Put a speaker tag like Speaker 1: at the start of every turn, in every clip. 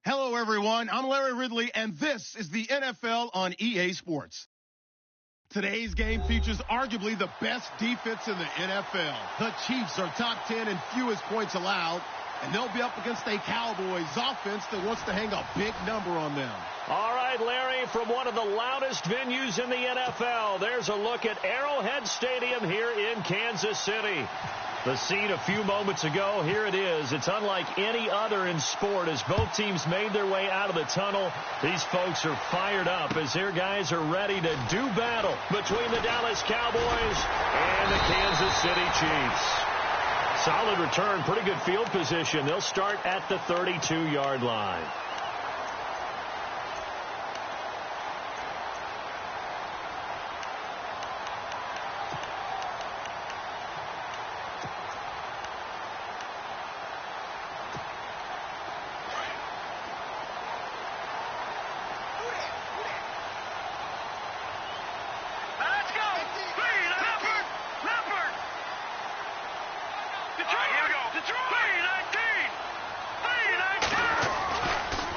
Speaker 1: Hello, everyone. I'm Larry Ridley, and this is the NFL on EA Sports. Today's game features arguably the best defense in the NFL. The Chiefs are top 10 in fewest points allowed, and they'll be up against a Cowboys offense that wants to hang a big number on them.
Speaker 2: All right, Larry, from one of the loudest venues in the NFL, there's a look at Arrowhead Stadium here in Kansas City. The scene a few moments ago, here it is. It's unlike any other in sport as both teams made their way out of the tunnel. These folks are fired up as their guys are ready to do battle between the Dallas Cowboys and the Kansas City Chiefs. Solid return, pretty good field position. They'll start at the 32-yard line.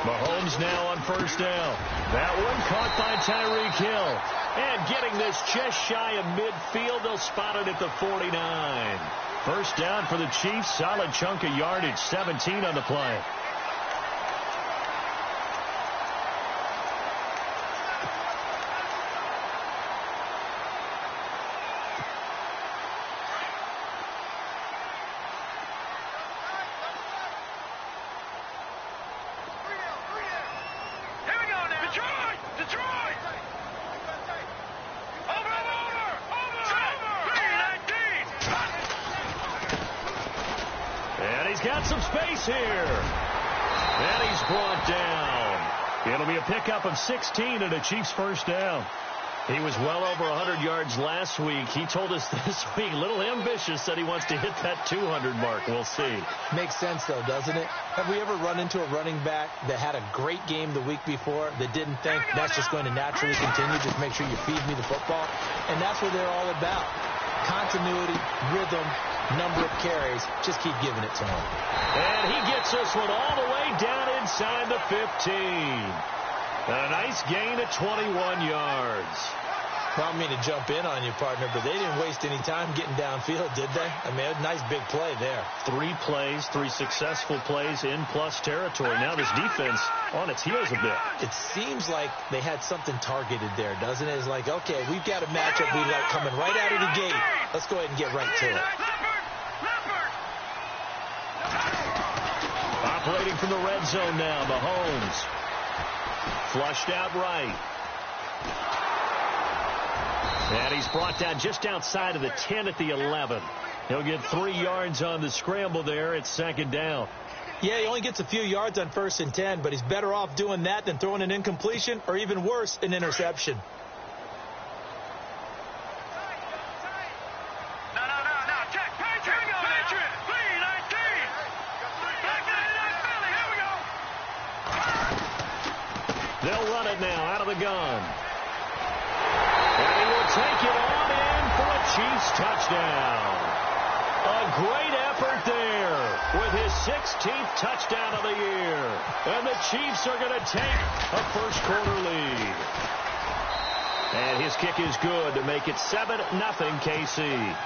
Speaker 2: Mahomes now on first down. That one caught by Tyreek Hill. And getting this just shy of midfield, they'll spot it at the 49. First down for the Chiefs. Solid chunk of yardage, 17 on the play. Got some space here. And he's brought down. It'll be a pickup of 16 and a Chiefs first down. He was well over 100 yards last week. He told us this week, a little ambitious, that he wants to hit that 200 mark. We'll see.
Speaker 3: Makes sense, though, doesn't it? Have we ever run into a running back that had a great game the week before that didn't think that's just going to naturally continue? Just make sure you feed me the football. And that's what they're all about. Continuity, rhythm, number of carries. Just keep giving it to him.
Speaker 2: And he gets this one all the way down inside the 15. A nice gain of 21 yards.
Speaker 3: I don't mean to jump in on you, partner, but they didn't waste any time getting downfield, did they? I mean, a nice big play there.
Speaker 2: 3 plays, 3 successful plays in plus territory. Now this defense on its heels a bit.
Speaker 3: It seems like they had something targeted there, doesn't it? It's like, okay, we've got a matchup we like coming right out of the gate. Let's go ahead and get right to it.
Speaker 2: Operating from the red zone now, Mahomes. Flushed out right. And he's brought down just outside of the 10 at the 11. He'll get 3 yards on the scramble there. It's second down.
Speaker 3: Yeah, he only gets a few yards on 1st and 10, but he's better off doing that than throwing an incompletion or even worse, an interception.
Speaker 2: They'll run it now out of the gun. And he will take it on in for a Chiefs touchdown. A great effort there with his 16th touchdown of the year. And the Chiefs are going to take a first-quarter lead. And his kick is good to make it 7-0 KC.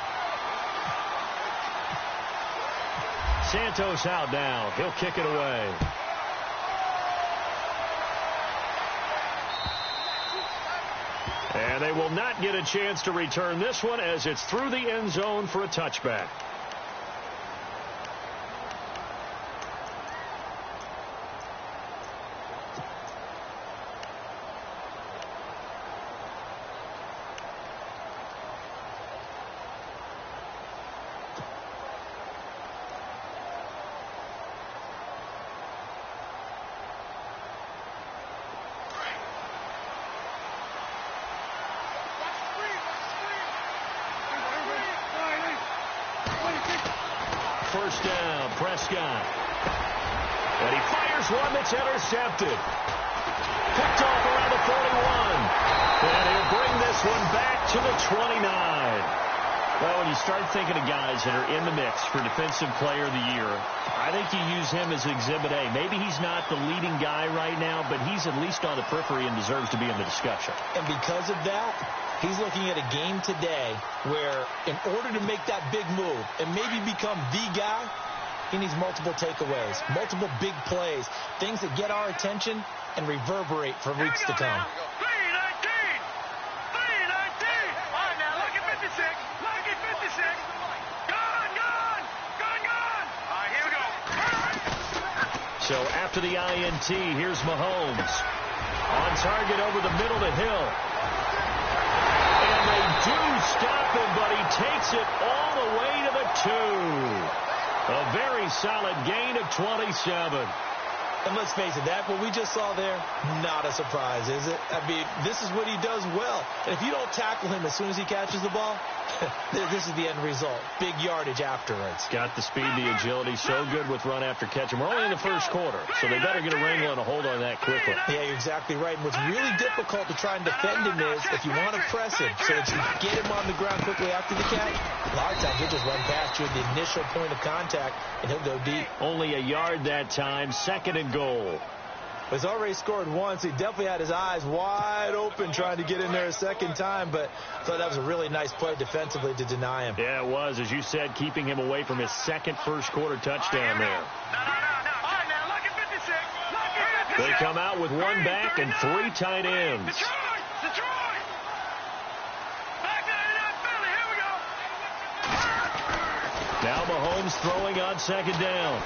Speaker 2: Santos out now. He'll kick it away. And they will not get a chance to return this one as it's through the end zone for a touchback. First down, Prescott. And he fires one that's intercepted. Picked off around the 41. And he'll bring this one back to the 29. Well, when you start thinking of guys that are in the mix for Defensive Player of the Year, I think you use him as Exhibit A. Maybe he's not the leading guy right now, but he's at least on the periphery and deserves to be in the discussion.
Speaker 3: And because of that, he's looking at a game today where in order to make that big move and maybe become the guy, he needs multiple takeaways, multiple big plays, things that get our attention and reverberate for weeks to come.
Speaker 2: So after the INT, here's Mahomes. On target over the middle to Hill. And they do stop him, but he takes it all the way to the 2. A very solid gain of 27.
Speaker 3: And let's face it, what we just saw there, not a surprise, is it? I mean, this is what he does well. And if you don't tackle him as soon as he catches the ball, this is the end result. Big yardage afterwards.
Speaker 2: Got the speed, the agility, so good with run after catch. And we're only in the first quarter, so they better get a wrangle and a hold on that quickly.
Speaker 3: Yeah, you're exactly right. And what's really difficult to try and defend him is if you want to press him so that you get him on the ground quickly after the catch, a lot of times he'll just run past you at the initial point of contact, and he'll go deep.
Speaker 2: Only a yard that time, 2nd and goal.
Speaker 3: He's already scored once. He definitely had his eyes wide open trying to get in there a second time, but I thought that was a really nice play defensively to deny him.
Speaker 2: Yeah, it was. As you said, keeping him away from his second first-quarter touchdown there. They come out with one back and 3 tight ends. Now Mahomes throwing on 2nd down.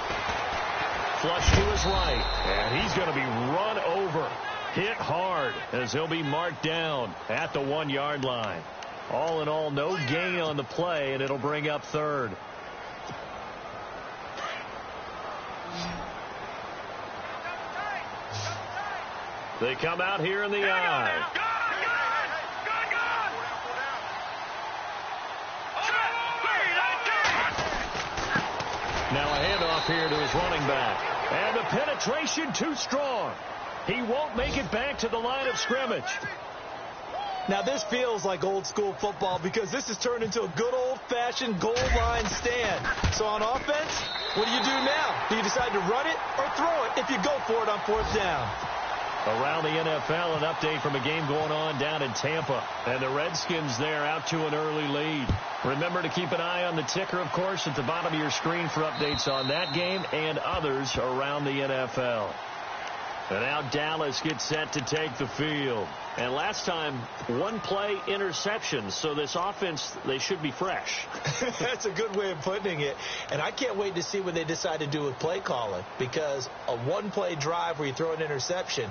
Speaker 2: Flush to his right, and he's going to be run over, hit hard, as he'll be marked down at the 1-yard line. All in all, no gain on the play, and it'll bring up 3rd. They come out here in the eye. Now a handoff here to his running back. And the penetration too strong. He won't make it back to the line of scrimmage.
Speaker 3: Now this feels like old school football because this has turned into a good old-fashioned goal line stand. So on offense, what do you do now? Do you decide to run it or throw it if you go for it on 4th down?
Speaker 2: Around the NFL, an update from a game going on down in Tampa. And the Redskins there out to an early lead. Remember to keep an eye on the ticker, of course, at the bottom of your screen for updates on that game and others around the NFL. And now Dallas gets set to take the field. And last time, 1-play interception. So this offense, they should be fresh.
Speaker 3: That's a good way of putting it. And I can't wait to see what they decide to do with play calling. Because a 1-play drive where you throw an interception,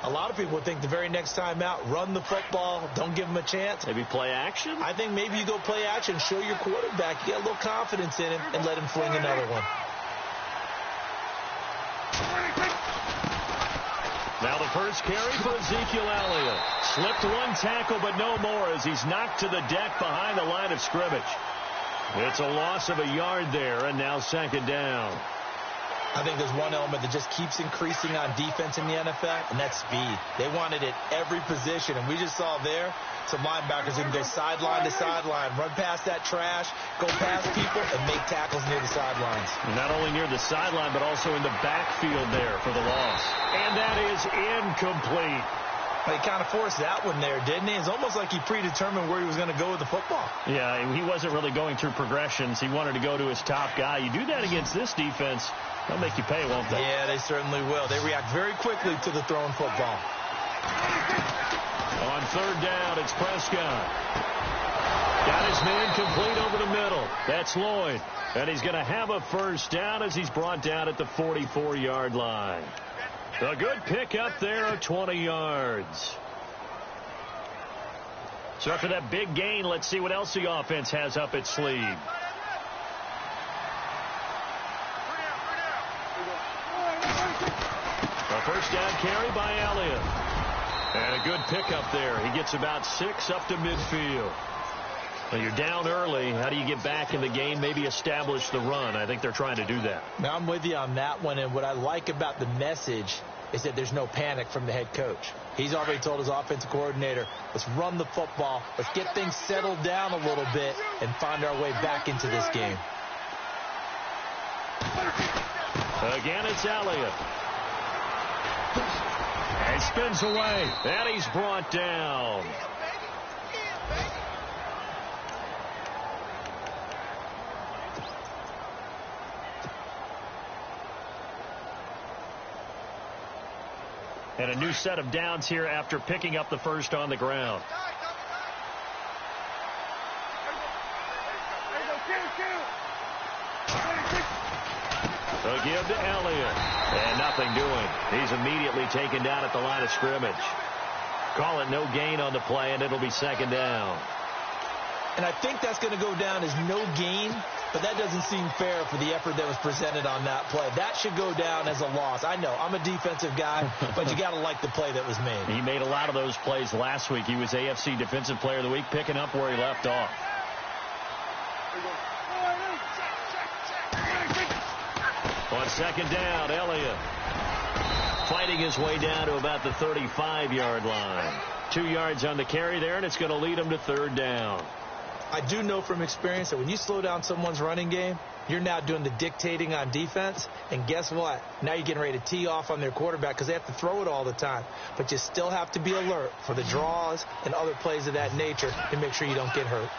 Speaker 3: a lot of people would think the very next time out, run the football, don't give them a chance.
Speaker 2: Maybe play action?
Speaker 3: I think maybe you go play action, show your quarterback, you get a little confidence in him, and let him fling another one.
Speaker 2: Now the first carry for Ezekiel Elliott. Slipped 1 tackle, but no more as he's knocked to the deck behind the line of scrimmage. It's a loss of a yard there, and now 2nd down.
Speaker 3: I think there's one element that just keeps increasing on defense in the NFL, and that's speed. They want it at every position, and we just saw there some linebackers who can go sideline to sideline, run past that trash, go past people, and make tackles near the sidelines.
Speaker 2: Not only near the sideline, but also in the backfield there for the loss. And that is incomplete.
Speaker 3: He kind of forced that one there, didn't he? It's almost like he predetermined where he was going to go with the football.
Speaker 2: Yeah, he wasn't really going through progressions. He wanted to go to his top guy. You do that against this defense, they'll make you pay, won't they?
Speaker 3: Yeah, they certainly will. They react very quickly to the thrown football.
Speaker 2: On 3rd down, it's Prescott. Got his man complete over the middle. That's Lloyd. And he's going to have a first down as he's brought down at the 44-yard line. A good pick up there of 20 yards. So after that big gain, let's see what else the offense has up its sleeve. A first down carry by Elliott. And a good pickup there. He gets about 6 up to midfield. Well, you're down early. How do you get back in the game? Maybe establish the run. I think they're trying to do that.
Speaker 3: Now, I'm with you on that one. And what I like about the message is that there's no panic from the head coach. He's already told his offensive coordinator, let's run the football, let's get things settled down a little bit, and find our way back into this game.
Speaker 2: Again, it's Elliott. And spins away. And he's brought down. And a new set of downs here after picking up the first on the ground. A give to Elliott. And nothing doing. He's immediately taken down at the line of scrimmage. Call it no gain on the play, and it'll be second down.
Speaker 3: And I think that's going to go down as no gain, but that doesn't seem fair for the effort that was presented on that play. That should go down as a loss. I know, I'm a defensive guy, but you got to like the play that was made.
Speaker 2: He made a lot of those plays last week. He was AFC Defensive Player of the Week, picking up where he left off. On second down, Elliott fighting his way down to about the 35-yard line. 2 yards on the carry there, and it's going to lead him to third down.
Speaker 3: I do know from experience that when you slow down someone's running game, you're now doing the dictating on defense. And guess what? Now you're getting ready to tee off on their quarterback because they have to throw it all the time. But you still have to be alert for the draws and other plays of that nature to make sure you don't get hurt.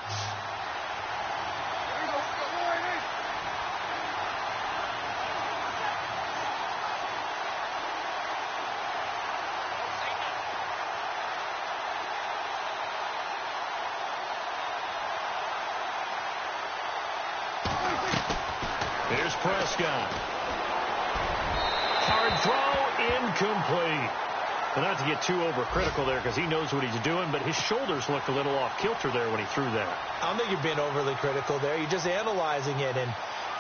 Speaker 2: Here's Prescott. Hard throw, incomplete. Well, not to get too overcritical there because he knows what he's doing, but his shoulders looked a little off kilter there when he threw that.
Speaker 3: I don't think you're being overly critical there. You're just analyzing it, and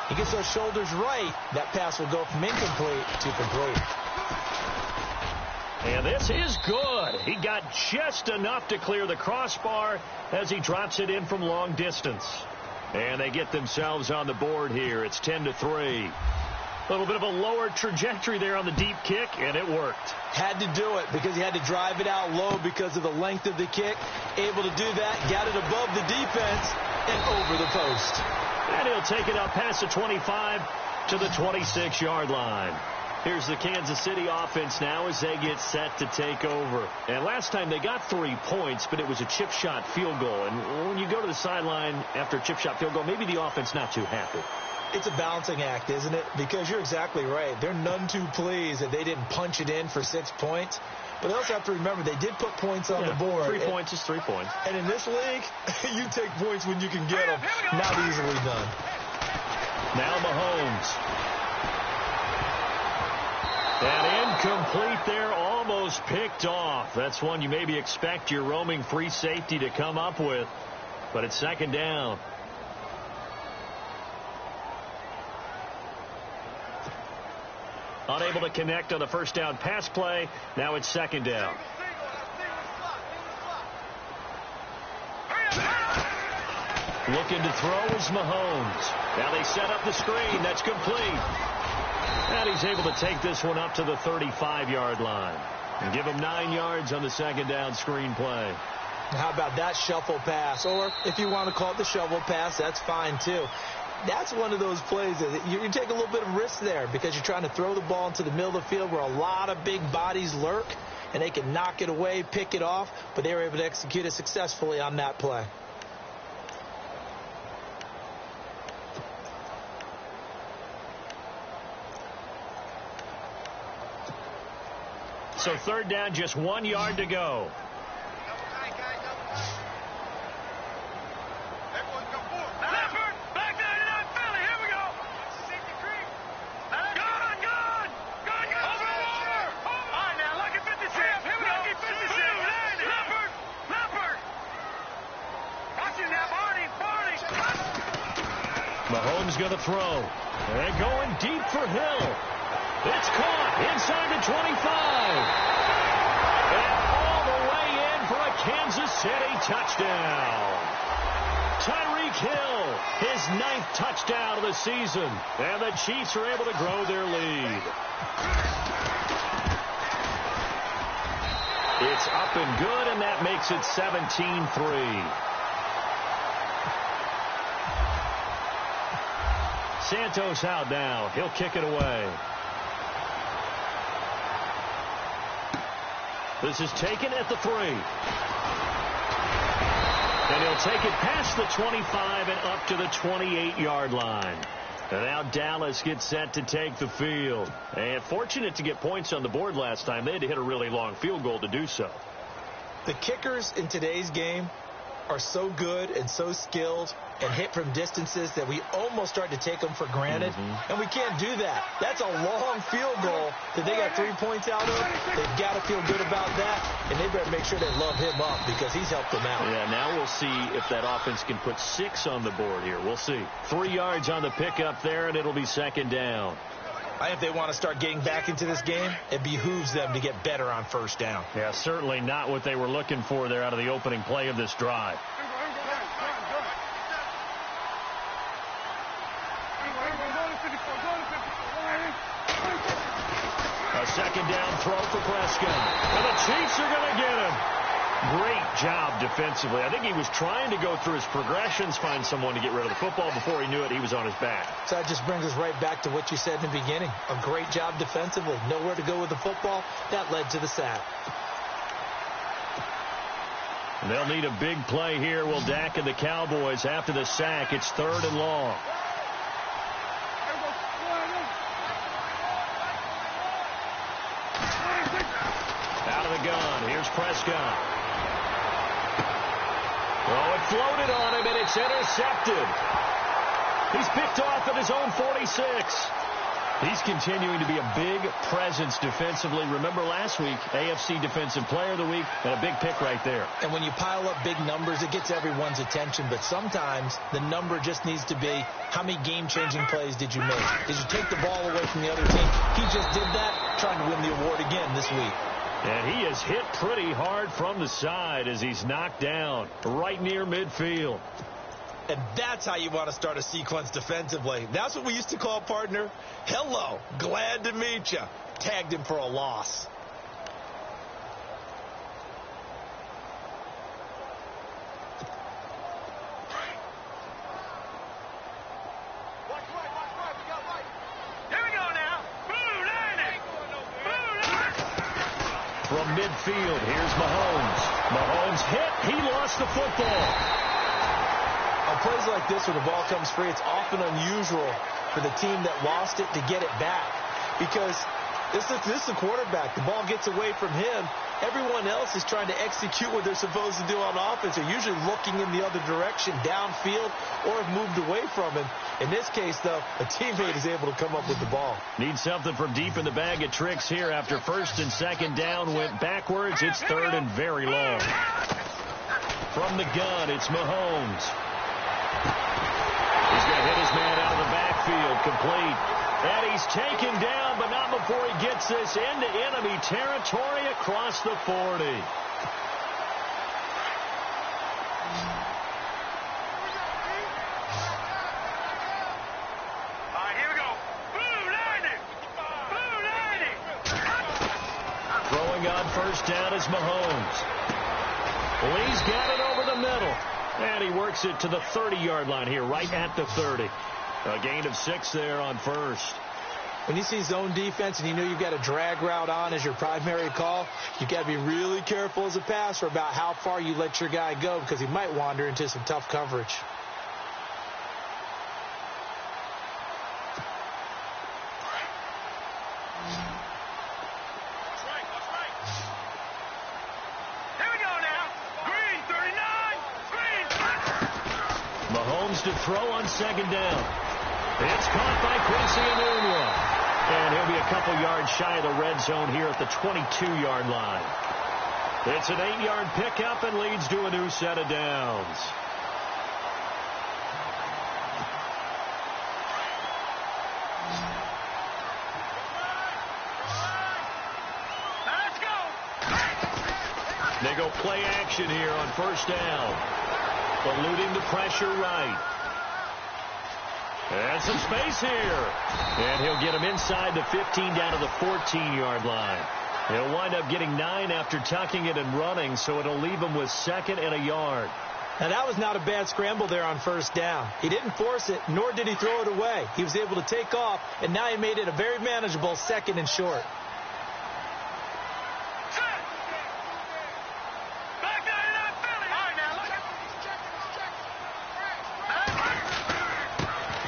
Speaker 3: he gets those shoulders right, that pass will go from incomplete to complete.
Speaker 2: And this is good. He got just enough to clear the crossbar as he drops it in from long distance. And they get themselves on the board here. It's 10-3. A little bit of a lower trajectory there on the deep kick, and it worked.
Speaker 3: Had to do it because he had to drive it out low because of the length of the kick. Able to do that, got it above the defense and over the post.
Speaker 2: And he'll take it up past the 25 to the 26-yard line. Here's the Kansas City offense now as they get set to take over. And last time they got 3 points, but it was a chip shot field goal. And when you go to the sideline after a chip shot field goal, maybe the offense not too happy.
Speaker 3: It's a balancing act, isn't it? Because you're exactly right. They're none too pleased that they didn't punch it in for 6 points. But they also have to remember they did put points on the board.
Speaker 2: 3 points is 3 points.
Speaker 3: And in this league, you take points when you can get them. Not easily done.
Speaker 2: Now Mahomes. And incomplete there, almost picked off. That's one you maybe expect your roaming free safety to come up with. But it's second down. Unable to connect on the first down pass play. Now it's second down. Looking to throw is Mahomes. Now they set up the screen. That's complete. And he's able to take this one up to the 35-yard line. And give him 9 yards on the second down screen play.
Speaker 3: How about that shuffle pass? Or if you want to call it the shovel pass, that's fine too. That's one of those plays that you take a little bit of risk there because you're trying to throw the ball into the middle of the field where a lot of big bodies lurk, and they can knock it away, pick it off, but they were able to execute it successfully on that play.
Speaker 2: So third down, just 1 yard to go. Mahomes going to throw. And going deep for Hill. It's caught inside the 25. And all the way in for a Kansas City touchdown. Tyreek Hill, his 9th touchdown of the season. And the Chiefs are able to grow their lead. It's up and good, and that makes it 17-3. Santos out now. He'll kick it away. This is taken at the 3. And he'll take it past the 25 and up to the 28-yard line. And now Dallas gets set to take the field. And fortunate to get points on the board last time. They had to hit a really long field goal to do so.
Speaker 3: The kickers in today's game are so good and so skilled and hit from distances that we almost start to take them for granted. And we can't do that. That's a long field goal that they got 3 points out of. They've got to feel good about that, and they better make sure they love him up because he's helped them out.
Speaker 2: Yeah, now we'll see if that offense can put 6 on the board here. We'll see. 3 yards on the pickup there, and it'll be second down.
Speaker 3: If they want to start getting back into this game, it behooves them to get better on first down.
Speaker 2: Yeah, certainly not what they were looking for there out of the opening play of this drive. A second down throw for Prescott. And the Chiefs are going to get him. Great job defensively. I think he was trying to go through his progressions, find someone to get rid of the football. Before he knew it, he was on his back.
Speaker 3: So that just brings us right back to what you said in the beginning. A great job defensively. Nowhere to go with the football. That led to the sack.
Speaker 2: They'll need a big play here. Will Dak and the Cowboys after the sack. It's 3rd and long. Out of the gun. Here's Prescott. Oh, it floated on him, and it's intercepted. He's picked off at his own 46. He's continuing to be a big presence defensively. Remember last week, AFC Defensive Player of the Week, and a big pick right there.
Speaker 3: And when you pile up big numbers, it gets everyone's attention. But sometimes the number just needs to be, how many game-changing plays did you make? Did you take the ball away from the other team? He just did that, trying to win the award again this week.
Speaker 2: And he is hit pretty hard from the side as he's knocked down right near midfield.
Speaker 3: And that's how you want to start a sequence defensively. That's what we used to call, partner, hello, glad to meet you. Tagged him for a loss.
Speaker 2: From midfield, here's Mahomes. Mahomes hit. He lost the football.
Speaker 3: On plays like this where the ball comes free, it's often unusual for the team that lost it to get it back. Because this is the quarterback. The ball gets away from him. Everyone else is trying to execute what they're supposed to do on offense. They're usually looking in the other direction, downfield, or have moved away from him. In this case, though, a teammate is able to come up with the ball.
Speaker 2: Need something from deep in the bag of tricks here after 1st and 2nd down went backwards. It's 3rd and very long. From the gun, it's Mahomes. He's going to hit his man out of the backfield, complete. And he's taken down, but not before he gets this into enemy territory across the 40.
Speaker 4: Here we go.
Speaker 2: Throwing on 1st down is Mahomes. Well, he's got it over the middle. And he works it to the 30-yard line here, right at the 30. A gain of 6 there on 1st.
Speaker 3: When you see zone defense and you know you've got a drag route on as your primary call, you've got to be really careful as a passer about how far you let your guy go because he might wander into some tough coverage.
Speaker 2: Mahomes to throw on 2nd down. It's caught by Quincy Enunwa. And he'll be a couple yards shy of the red zone here at the 22-yard line. It's an 8-yard pickup and leads to a new set of downs. They go play action here on 1st down. Eluding the pressure right. And some space here. And he'll get him inside the 15 down to the 14-yard line. He'll wind up getting 9 after tucking it and running, so it'll leave him with 2nd and a yard.
Speaker 3: Now, that was not a bad scramble there on 1st down. He didn't force it, nor did he throw it away. He was able to take off, and now he made it a very manageable 2nd and short.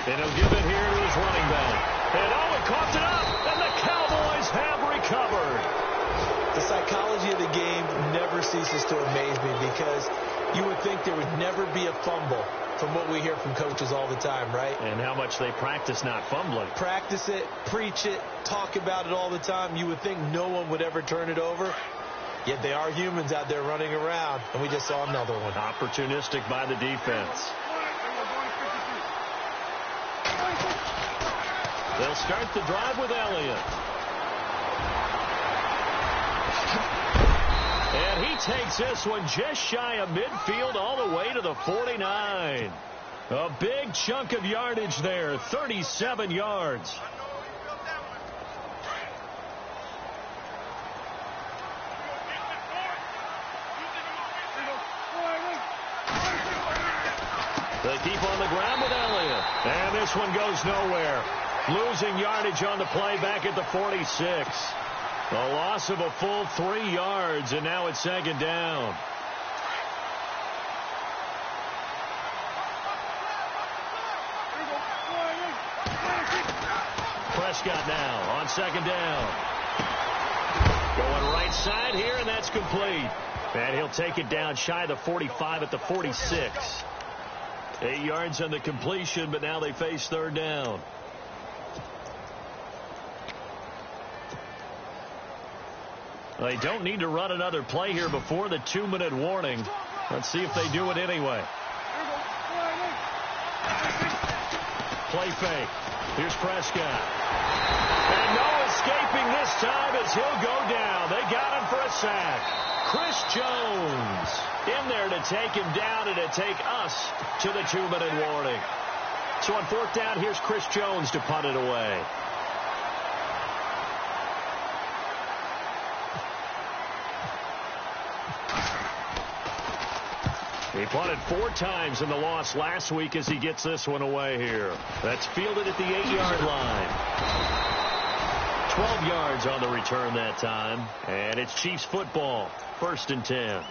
Speaker 2: And he'll give it here to his running back. And he coughed it up, and the Cowboys have recovered.
Speaker 3: The psychology of the game never ceases to amaze me because you would think there would never be a fumble from what we hear from coaches all the time, right?
Speaker 2: And how much they practice not fumbling.
Speaker 3: Practice it, preach it, talk about it all the time. You would think no one would ever turn it over. Yet they are humans out there running around, and we just saw another one.
Speaker 2: Opportunistic by the defense. They'll start the drive with Elliott. And he takes this one just shy of midfield all the way to the 49. A big chunk of yardage there, 37 yards. They keep on the ground with Elliott. And this one goes nowhere. Losing yardage on the play back at the 46. A loss of a full 3 yards, and now it's 2nd down. Prescott now on 2nd down. Going right side here, and that's complete. And he'll take it down shy of the 45 at the 46. 8 yards on the completion, but now they face 3rd down. They don't need to run another play here before the 2-minute warning. Let's see if they do it anyway. Play fake. Here's Prescott. And no escaping this time as he'll go down. They got him for a sack. Chris Jones in there to take him down and to take us to the 2-minute warning. So on 4th down, here's Chris Jones to punt it away. He punted 4 times in the loss last week as he gets this one away here. That's fielded at the 8-yard line. 12 yards on the return that time. And it's Chiefs football. 1st and 10.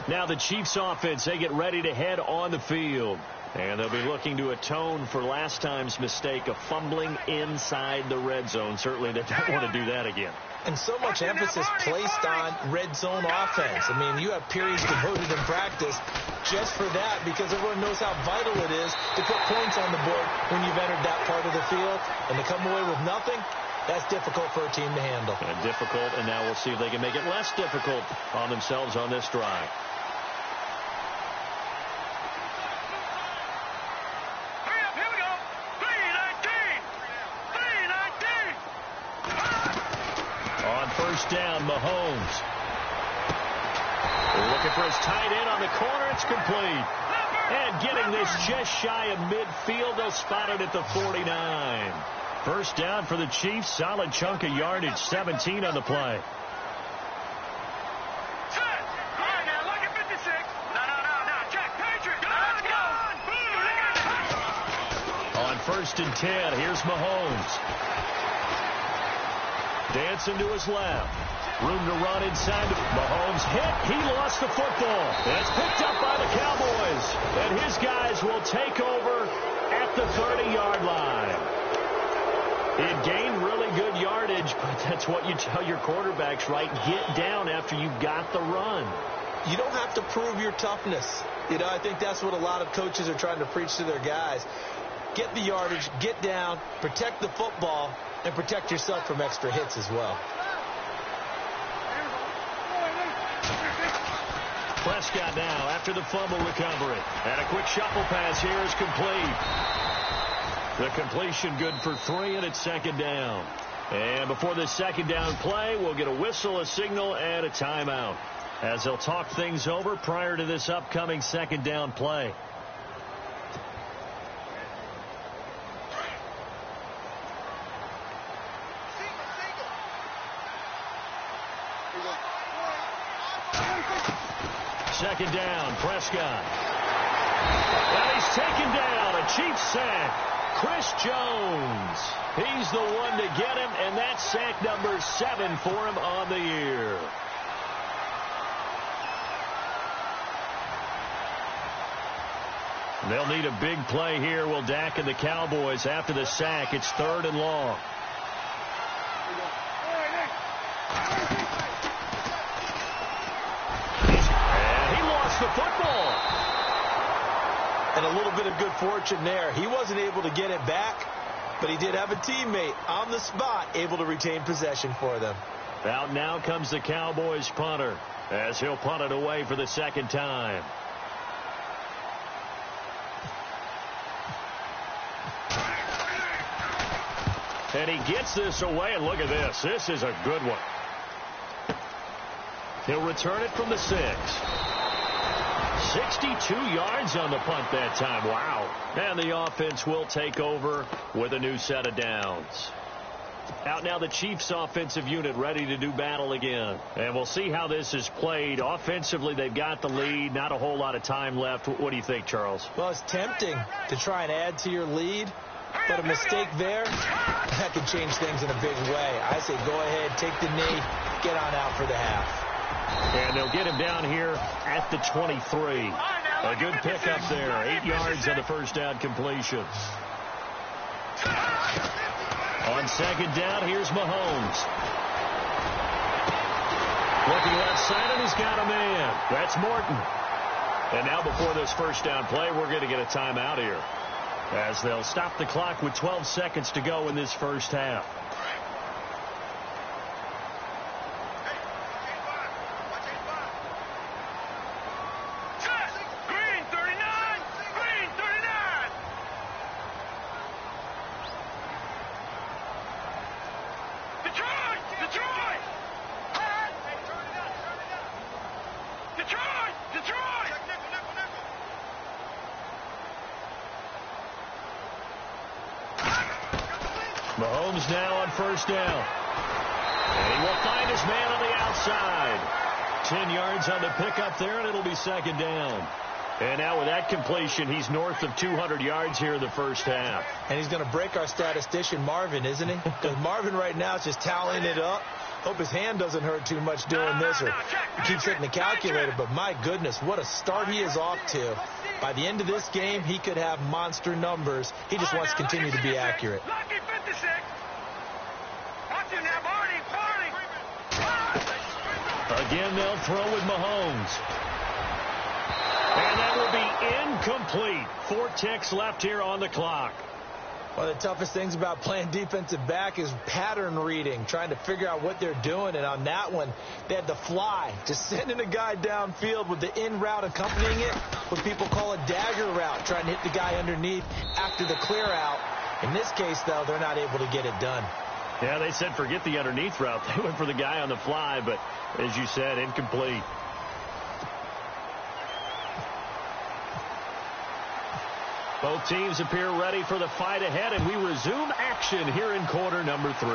Speaker 2: Now the Chiefs offense, they get ready to head on the field. And they'll be looking to atone for last time's mistake of fumbling inside the red zone. Certainly they don't want to do that again.
Speaker 3: And so much emphasis placed on red zone offense. I mean, you have periods devoted in practice just for that because everyone knows how vital it is to put points on the board when you've entered that part of the field. And to come away with nothing, that's difficult for a team to handle.
Speaker 2: And difficult, and now we'll see if they can make it less difficult on themselves on this drive. Down, Mahomes. Looking for his tight end on the corner. It's complete. And getting this just shy of midfield. They'll spot it at the 49. 1st down for the Chiefs. Solid chunk of yardage. 17 on the play. On 1st and 10, here's Mahomes. Dancing to his left. Room to run inside. Mahomes hit. He lost the football. And it's picked up by the Cowboys. And his guys will take over at the 30-yard line. It gained really good yardage, but that's what you tell your quarterbacks, right? Get down after you got the run.
Speaker 3: You don't have to prove your toughness. You know, I think that's what a lot of coaches are trying to preach to their guys. Get the yardage, get down, protect the football, and protect yourself from extra hits as well.
Speaker 2: Prescott now after the fumble recovery. And a quick shuffle pass here is complete. The completion good for 3, and it's 2nd down. And before this 2nd down play, we'll get a whistle, a signal, and a timeout as they'll talk things over prior to this upcoming 2nd down play. second down. Prescott. And he's taken down. A Chiefs sack. Chris Jones. He's the one to get him, and that's sack number 7 for him on the year. They'll need a big play here. Will Dak and the Cowboys after the sack. It's 3rd and long. And he lost the football.
Speaker 3: And a little bit of good fortune there. He wasn't able to get it back, but he did have a teammate on the spot able to retain possession for them.
Speaker 2: Out now comes the Cowboys punter as he'll punt it away for the second time. And he gets this away, and look at this. This is a good one. He'll return it from the 6. 62 yards on the punt that time. Wow. And the offense will take over with a new set of downs. Out now the Chiefs offensive unit ready to do battle again. And we'll see how this is played. Offensively, they've got the lead. Not a whole lot of time left. What do you think, Charles?
Speaker 3: Well, it's tempting to try and add to your lead. But a mistake there, that could change things in a big way. I say go ahead, take the knee, get on out for the half.
Speaker 2: And they'll get him down here at the 23. A good pickup there. 8 yards on the first down completion. On second down, here's Mahomes. Looking left side, and he's got a man. That's Morton. And now before this first down play, we're going to get a timeout here, as they'll stop the clock with 12 seconds to go in this first half.
Speaker 4: Green 39! Green 39! Detroit! Detroit! Detroit! Detroit!
Speaker 2: Mahomes now on first down. And he will find his man on the outside. 10 yards on the pickup there, and it'll be second down. And now with that completion, he's north of 200 yards here in the first half.
Speaker 3: And he's going to break our statistician, Marvin, isn't he? Because Marvin right now is just tallying it up. Hope his hand doesn't hurt too much doing this, or he keeps hitting the calculator. But my goodness, what a start he is off to. By the end of this game, he could have monster numbers. He just wants to continue to be accurate.
Speaker 4: Lucky 56. Watch him now, Barney.
Speaker 2: Again, they'll throw with Mahomes. And that will be incomplete. 4 ticks left here on the clock.
Speaker 3: One of the toughest things about playing defensive back is pattern reading, trying to figure out what they're doing. And on that one, they had the fly, just sending a guy downfield with the in route accompanying it, what people call a dagger route, trying to hit the guy underneath after the clear out. In this case, though, they're not able to get it done.
Speaker 2: Yeah, they said forget the underneath route. They went for the guy on the fly, but as you said, incomplete. Both teams appear ready for the fight ahead, and we resume action here in quarter number 3.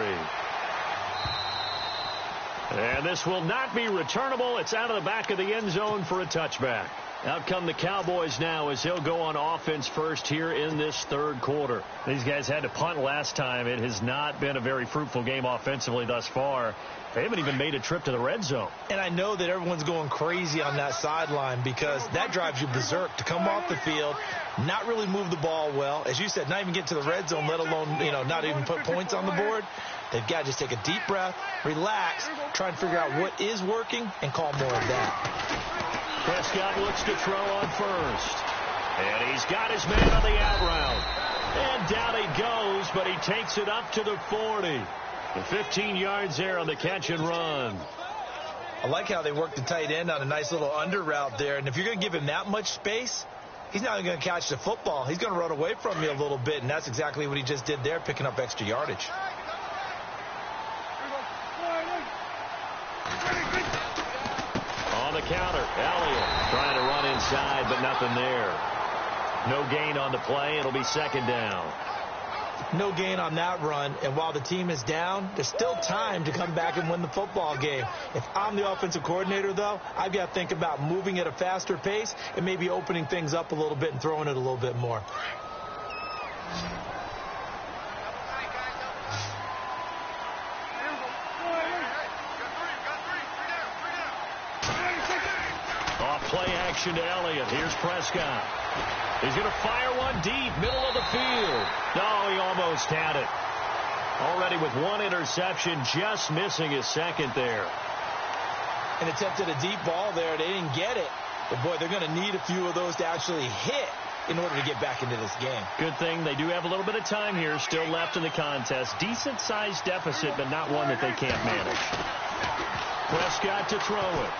Speaker 2: And this will not be returnable. It's out of the back of the end zone for a touchback. Out come the Cowboys now as he'll go on offense first here in this third quarter. These guys had to punt last time. It has not been a very fruitful game offensively thus far. They haven't even made a trip to the red zone.
Speaker 3: And I know that everyone's going crazy on that sideline because that drives you berserk to come off the field, not really move the ball well. As you said, not even get to the red zone, let alone, not even put points on the board. They've got to just take a deep breath, relax, try and figure out what is working, and call more of that.
Speaker 2: Prescott looks to throw on first. And he's got his man on the out route. And down he goes, but he takes it up to the 40. The 15 yards there on the catch and run.
Speaker 3: I like how they work the tight end on a nice little under route there. And if you're going to give him that much space, he's not going to catch the football. He's going to run away from you a little bit, and that's exactly what he just did there, picking up extra yardage.
Speaker 2: On the counter, Elliott trying to run inside, but nothing there. No gain on the play. It'll be second down.
Speaker 3: No gain on that run, and while the team is down, there's still time to come back and win the football game. If I'm the offensive coordinator, though, I've got to think about moving at a faster pace and maybe opening things up a little bit and throwing it a little bit more.
Speaker 2: Play action to Elliott. Here's Prescott. He's going to fire one deep, middle of the field. No, he almost had it. Already with one interception, just missing his second there.
Speaker 3: And attempted a deep ball there. They didn't get it. But, boy, they're going to need a few of those to actually hit in order to get back into this game.
Speaker 2: Good thing they do have a little bit of time here still left in the contest. Decent-sized deficit, but not one that they can't manage. Prescott to throw it.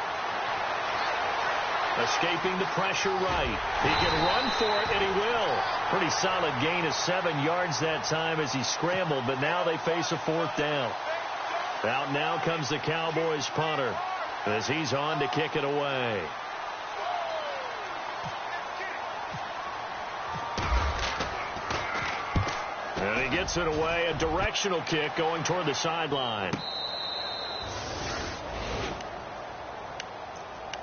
Speaker 2: Escaping the pressure right. He can run for it, and he will. Pretty solid gain of 7 yards that time as he scrambled, but now they face a 4th down. Out now comes the Cowboys punter as he's on to kick it away. And he gets it away, a directional kick going toward the sideline.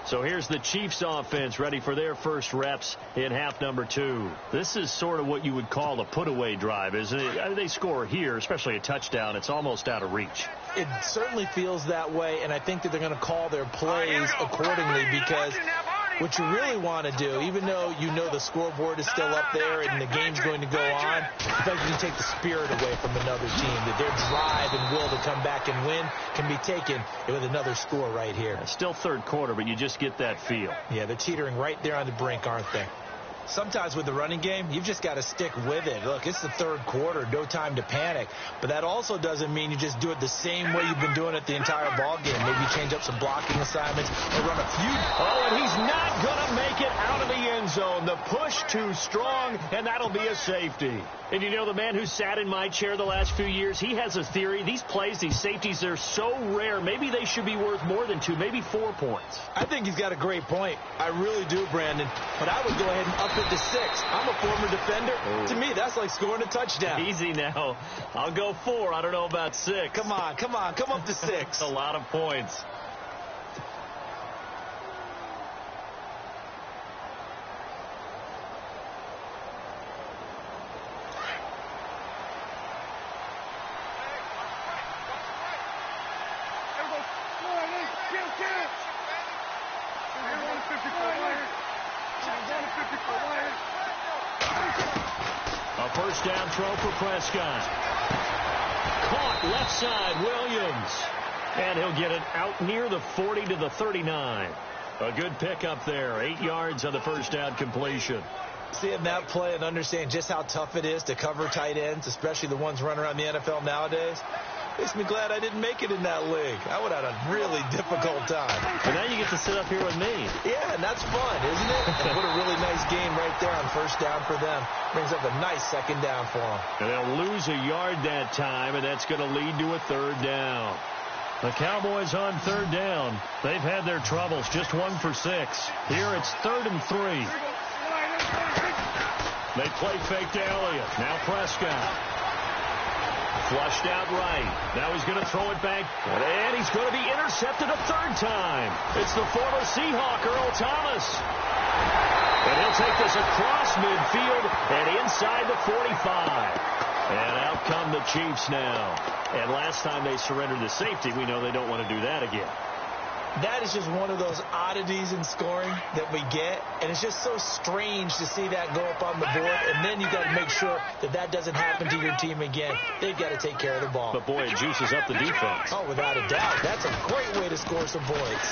Speaker 2: So here's the Chiefs offense ready for their first reps in half number 2. This is sort of what you would call a put-away drive, isn't it? They score here, especially a touchdown. It's almost out of reach.
Speaker 3: It certainly feels that way, and I think that they're going to call their plays accordingly because what you really want to do, even though you know the scoreboard is still up there and the game's going to go on, in fact, you can take the spirit away from another team, that their drive and will to come back and win can be taken with another score right here.
Speaker 2: Still third quarter, but you just get that feel.
Speaker 3: Yeah, they're teetering right there on the brink, aren't they? Sometimes with the running game, you've just got to stick with it. Look, it's the third quarter, no time to panic. But that also doesn't mean you just do it the same way you've been doing it the entire ball game. Maybe change up some blocking assignments or run a few.
Speaker 2: Oh, and he's not going to make it out of the end zone. The push too strong, and that'll be a safety. And you know, the man who sat in my chair the last few years, he has a theory. These plays, these safeties, they're so rare. Maybe they should be worth more than 2, maybe 4 points.
Speaker 3: I think he's got a great point. I really do, Brandon. But I would go ahead and up it to 6. I'm a former defender. Oh. To me, that's like scoring a touchdown.
Speaker 2: Easy now. I'll go 4. I don't know about 6.
Speaker 3: Come on. Come up to 6.
Speaker 2: A lot of points. A first down throw for Prescott. Caught left side, Williams. And he'll get it out near the 40 to the 39. A good pickup there. 8 yards on the first down completion.
Speaker 3: Seeing that play and understand just how tough it is to cover tight ends, especially the ones running around the NFL nowadays, makes me glad I didn't make it in that league. I would have had a really difficult time.
Speaker 2: But now you get to sit up here with me.
Speaker 3: Yeah, and that's fun, isn't it? And what a really nice game right there on first down for them. Brings up a nice second down for them.
Speaker 2: And they'll lose a yard that time, and that's going to lead to a third down. The Cowboys on third down. They've had their troubles, just 1 for 6. Here it's 3rd and 3. They play fake to Elliott. Now Prescott. Flushed out right. Now he's going to throw it back. And he's going to be intercepted a 3rd time. It's the former Seahawk, Earl Thomas. And he'll take this across midfield and inside the 45. And out come the Chiefs now. And last time they surrendered the safety, we know they don't want to do that again.
Speaker 3: That is just one of those oddities in scoring that we get, and it's just so strange to see that go up on the board, and then you got to make sure that that doesn't happen to your team again. They've got to take care of the ball.
Speaker 2: But, boy, it juices up the defense.
Speaker 3: Oh, without a doubt. That's a great way to score some points.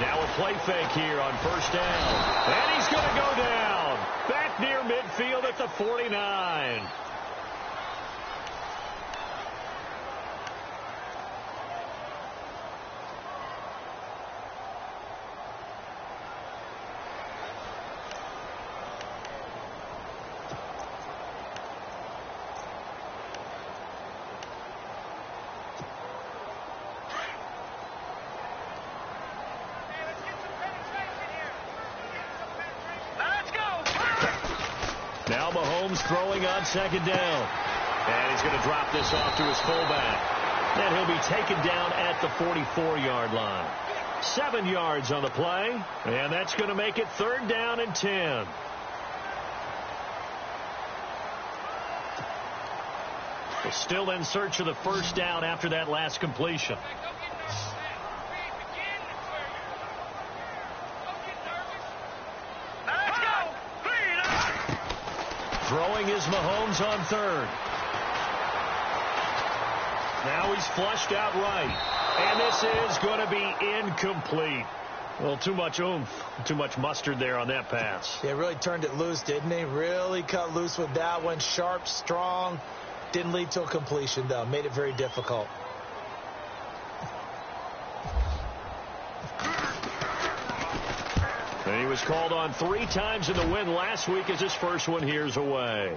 Speaker 2: Now a play fake here on first down. And he's going to go down. Back near midfield at the 49. Mahomes throwing on second down. And he's going to drop this off to his fullback. And he'll be taken down at the 44-yard line. 7 yards on the play. And that's going to make it 3rd down and 10. They're still in search of the first down after that last completion. Throwing is Mahomes on 3rd. Now he's flushed out right. And this is going to be incomplete. Well, too much oomph, too much mustard there on that pass.
Speaker 3: They really turned it loose, didn't they? Really cut loose with that one. Sharp, strong. Didn't lead to a completion, though. Made it very difficult.
Speaker 2: And he was called on 3 times in the win last week as his first one here's away.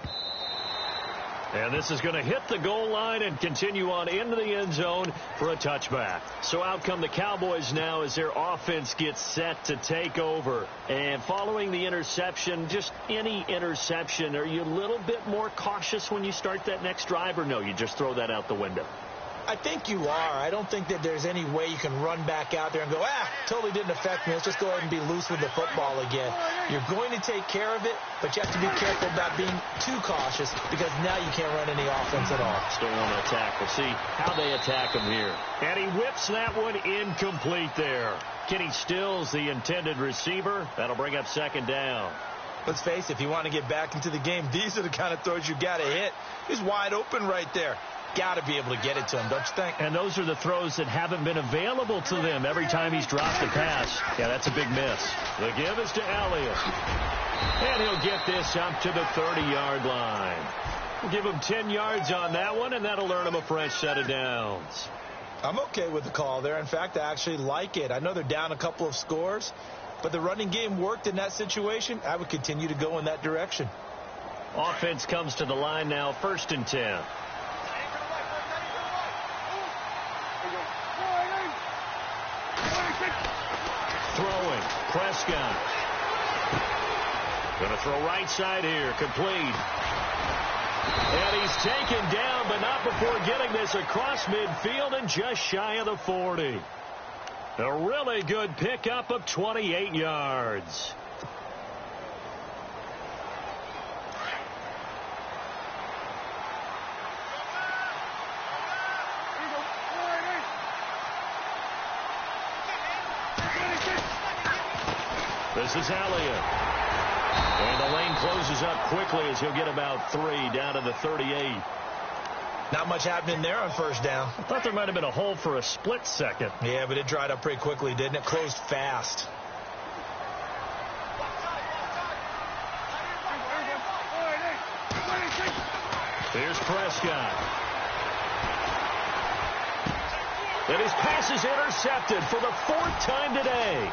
Speaker 2: And this is going to hit the goal line and continue on into the end zone for a touchback. So out come the Cowboys now as their offense gets set to take over. And following the interception, just any interception, are you a little bit more cautious when you start that next drive, or no, you just throw that out the window?
Speaker 3: I think you are. I don't think that there's any way you can run back out there and go, totally didn't affect me. Let's just go ahead and be loose with the football again. You're going to take care of it, but you have to be careful about being too cautious because now you can't run any offense at all.
Speaker 2: Still want to attack. We'll see how they attack him here. And he whips that one incomplete there. Kenny Stills, the intended receiver. That'll bring up 2nd down.
Speaker 3: Let's face it, if you want to get back into the game, these are the kind of throws you got to hit. He's wide open right there. Got to be able to get it to him, don't you think?
Speaker 2: And those are the throws that haven't been available to them every time he's dropped the pass. Yeah, that's a big miss. The give is to Elliott. And he'll get this up to the 30-yard line. We'll give him 10 yards on that one, and that'll earn him a fresh set of downs.
Speaker 3: I'm okay with the call there. In fact, I actually like it. I know they're down a couple of scores, but the running game worked in that situation. I would continue to go in that direction.
Speaker 2: Offense comes to the line now, 1st and 10. Throwing, Prescott. Going to throw right side here, complete. And he's taken down, but not before getting this across midfield and just shy of the 40. A really good pickup of 28 yards. This is Elliott. And the lane closes up quickly as he'll get about 3 down to the 38.
Speaker 3: Not much happening there on 1st down.
Speaker 2: I thought there might have been a hole for a split second.
Speaker 3: Yeah, but it dried up pretty quickly, didn't it? Closed fast.
Speaker 2: Here's Prescott. And his pass is intercepted for the 4th time today.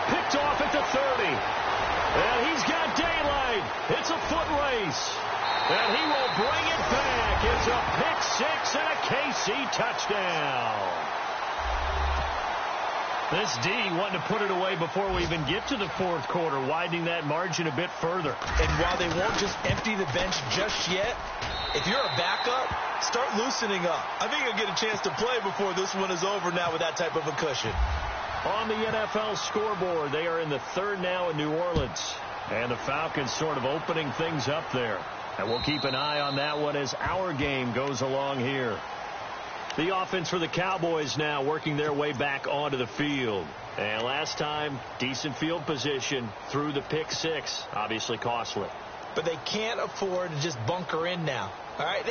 Speaker 2: Picked off at the 30. And he's got daylight. It's a foot race. And he will bring it back. It's a pick 6 and a KC touchdown. This D wanting to put it away before we even get to the 4th quarter, widening that margin a bit further.
Speaker 3: And while they won't just empty the bench just yet, if you're a backup, start loosening up. I think you'll get a chance to play before this one is over now with that type of a cushion.
Speaker 2: On the NFL scoreboard, they are in the 3rd now in New Orleans. And the Falcons sort of opening things up there. And we'll keep an eye on that one as our game goes along here. The offense for the Cowboys now working their way back onto the field. And last time, decent field position through the pick 6. Obviously costly.
Speaker 3: But they can't afford to just bunker in now. All right,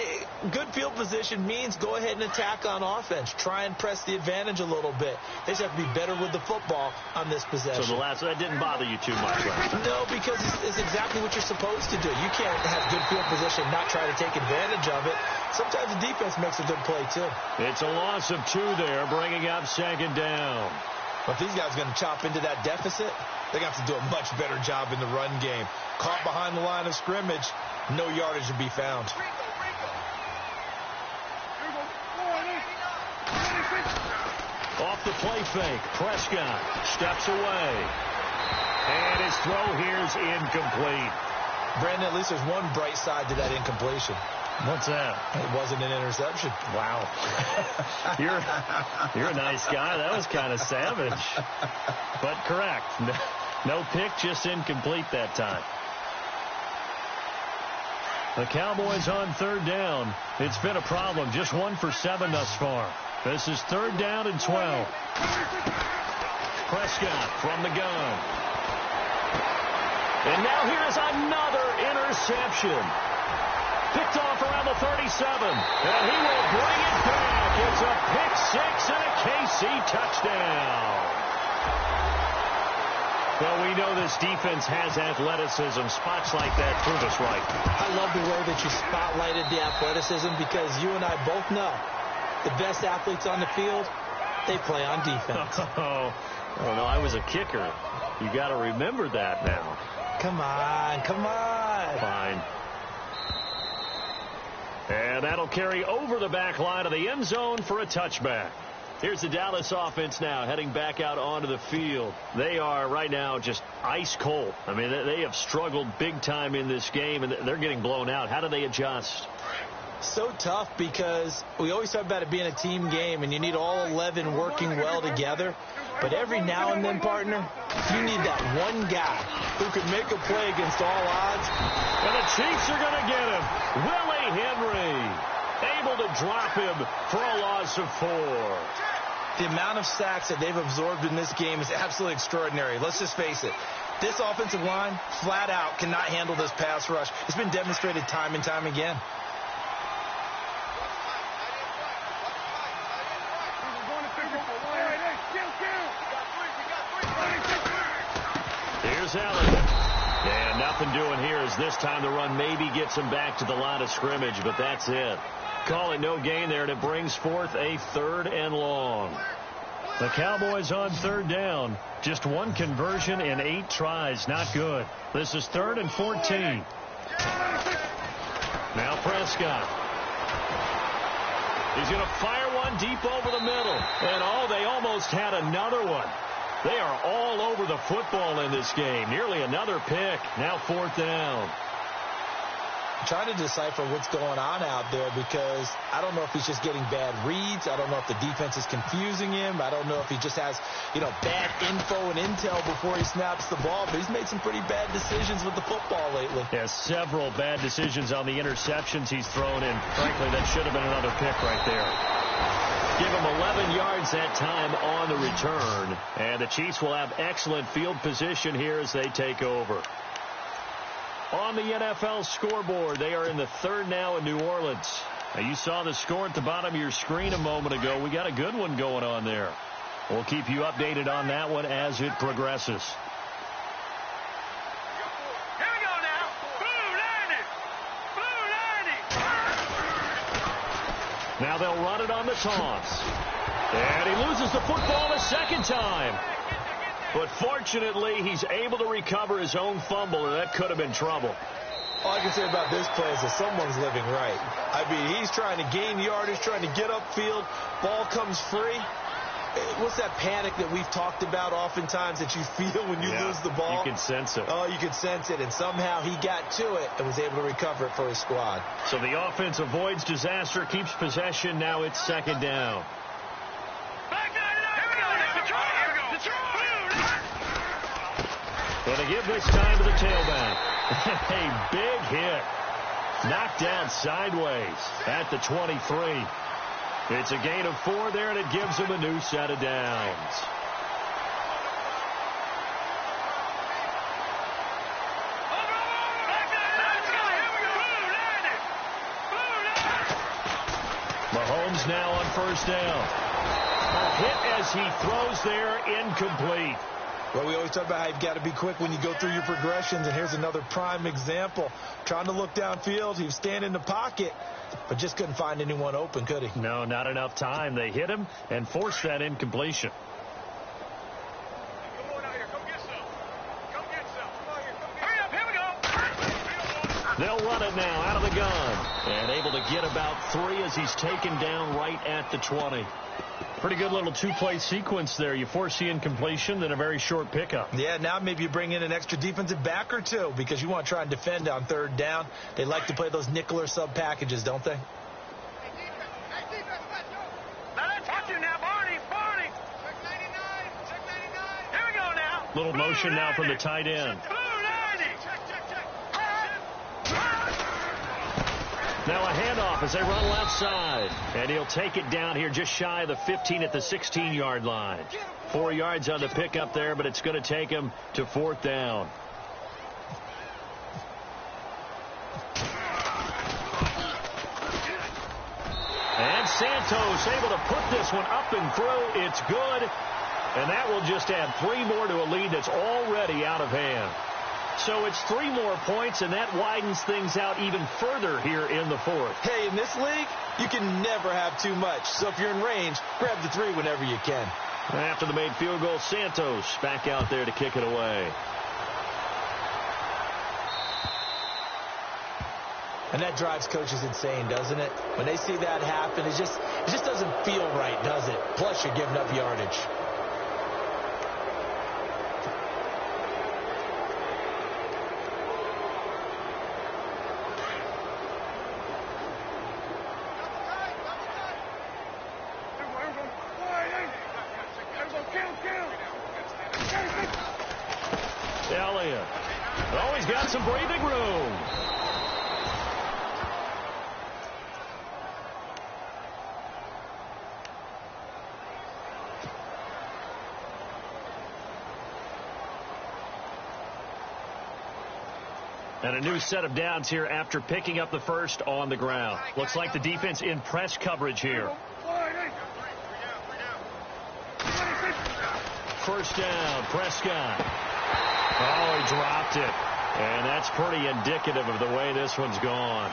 Speaker 3: good field position means go ahead and attack on offense. Try and press the advantage a little bit. They just have to be better with the football on this possession.
Speaker 2: So that didn't bother you too much, right?
Speaker 3: No, because it's exactly what you're supposed to do. You can't have good field position and not try to take advantage of it. Sometimes the defense makes a good play, too.
Speaker 2: It's a loss of 2 there, bringing up 2nd down.
Speaker 3: But if these guys are going to chop into that deficit, they're going to have to do a much better job in the run game. Caught behind the line of scrimmage, no yardage to be found.
Speaker 2: Off the play fake, Prescott steps away. And his throw here's incomplete.
Speaker 3: Brandon, at least there's one bright side to that incompletion.
Speaker 2: What's that?
Speaker 3: It wasn't an interception.
Speaker 2: Wow. You're a nice guy. That was kind of savage. But correct. No pick, just incomplete that time. The Cowboys on third down. It's been a problem. Just 1 for 7 thus far. This is 3rd down and 12. Prescott from the gun. And now here's another interception. Picked off around the 37. And he will bring it back. It's a pick 6 and a KC touchdown. Well, we know this defense has athleticism. Spots like that prove us right.
Speaker 3: I love the way that you spotlighted the athleticism because you and I both know the best athletes on the field, they play on defense.
Speaker 2: Oh, no, I was a kicker. You got to remember that now.
Speaker 3: Come on, come on.
Speaker 2: Fine. And that'll carry over the back line of the end zone for a touchback. Here's the Dallas offense now heading back out onto the field. They are right now just ice cold. I mean, they have struggled big time in this game, and they're getting blown out. How do they adjust?
Speaker 3: So tough because we always talk about it being a team game, and you need all 11 working well together. But every now and then, partner, you need that one guy who can make a play against all odds.
Speaker 2: And the Chiefs are going to get him. Willie Henry able to drop him for a loss of 4.
Speaker 3: The amount of sacks that they've absorbed in this game is absolutely extraordinary. Let's just face it. This offensive line, flat out, cannot handle this pass rush. It's been demonstrated time and time again.
Speaker 2: Here's Allen. And nothing doing here as this time the run maybe gets him back to the line of scrimmage, but that's it. Call it no gain there, and it brings forth a 3rd and long. The Cowboys on 3rd down. Just 1 conversion in 8 tries. Not good. This is 3rd and 14. Now Prescott. He's going to fire one deep over the middle. And, they almost had another one. They are all over the football in this game. Nearly another pick. Now 4th down.
Speaker 3: I'm trying to decipher what's going on out there because I don't know if he's just getting bad reads. I don't know if the defense is confusing him. I don't know if he just has, bad info and intel before he snaps the ball. But he's made some pretty bad decisions with the football lately.
Speaker 2: Yeah, several bad decisions on the interceptions he's thrown in. Frankly, that should have been another pick right there. Give him 11 yards that time on the return. And the Chiefs will have excellent field position here as they take over. On the NFL scoreboard, they are in the 3rd now in New Orleans. Now, you saw the score at the bottom of your screen a moment ago. We got a good one going on there. We'll keep you updated on that one as it progresses.
Speaker 4: Here we go now. Blue 90.
Speaker 2: Now they'll run it on the toss. And he loses the football a second time. But fortunately, he's able to recover his own fumble, or that could have been trouble.
Speaker 3: All I can say about this play is that someone's living right. I mean, he's trying to gain yardage, trying to get upfield. Ball comes free. What's that panic that we've talked about oftentimes that you feel when you lose the ball?
Speaker 2: You can sense it.
Speaker 3: Oh, you can sense it. And somehow he got to it and was able to recover it for his squad.
Speaker 2: So the offense avoids disaster, keeps possession. Now it's 2nd down. Going to give this time to the tailback. A big hit. Knocked down sideways at the 23. It's a gain of 4 there, and it gives him a new set of downs. Mahomes now on 1st down. A hit as he throws there, incomplete.
Speaker 3: Well, we always talk about how you've got to be quick when you go through your progressions, and here's another prime example. Trying to look downfield, he was standing in the pocket, but just couldn't find anyone open, could he?
Speaker 2: No, not enough time. They hit him and forced that incompletion.
Speaker 4: Come on out here. Come get some. Come get some. Come on here. Hurry up. Here we go.
Speaker 2: They'll run it now out of the gun. And able to get about 3 as he's taken down right at the 20. Pretty good little two-play sequence there. You force the incompletion, then a very short pickup.
Speaker 3: Yeah, now maybe you bring in an extra defensive back or two because you want to try and defend on third down. They like to play those nickel or sub packages, don't they?
Speaker 2: Little motion now from the tight end. Now a handoff as they run left side. And he'll take it down here just shy of the 15 at the 16-yard line. 4 yards on the pickup there, but it's going to take him to fourth down. And Santos able to put this one up and through. It's good. And that will just add 3 more to a lead that's already out of hand. So it's 3 more points, and that widens things out even further here in the fourth.
Speaker 3: Hey, in this league, you can never have too much. So if you're in range, grab the 3 whenever you can.
Speaker 2: After the made field goal, Santos back out there to kick it away.
Speaker 3: And that drives coaches insane, doesn't it? When they see that happen, it just doesn't feel right, does it? Plus, you're giving up yardage.
Speaker 2: Elliott. Oh, he's got some breathing room. And a new set of downs here after picking up the first on the ground. Looks like the defense in press coverage here. First down, Prescott. Oh, he dropped it. And that's pretty indicative of the way this one's gone.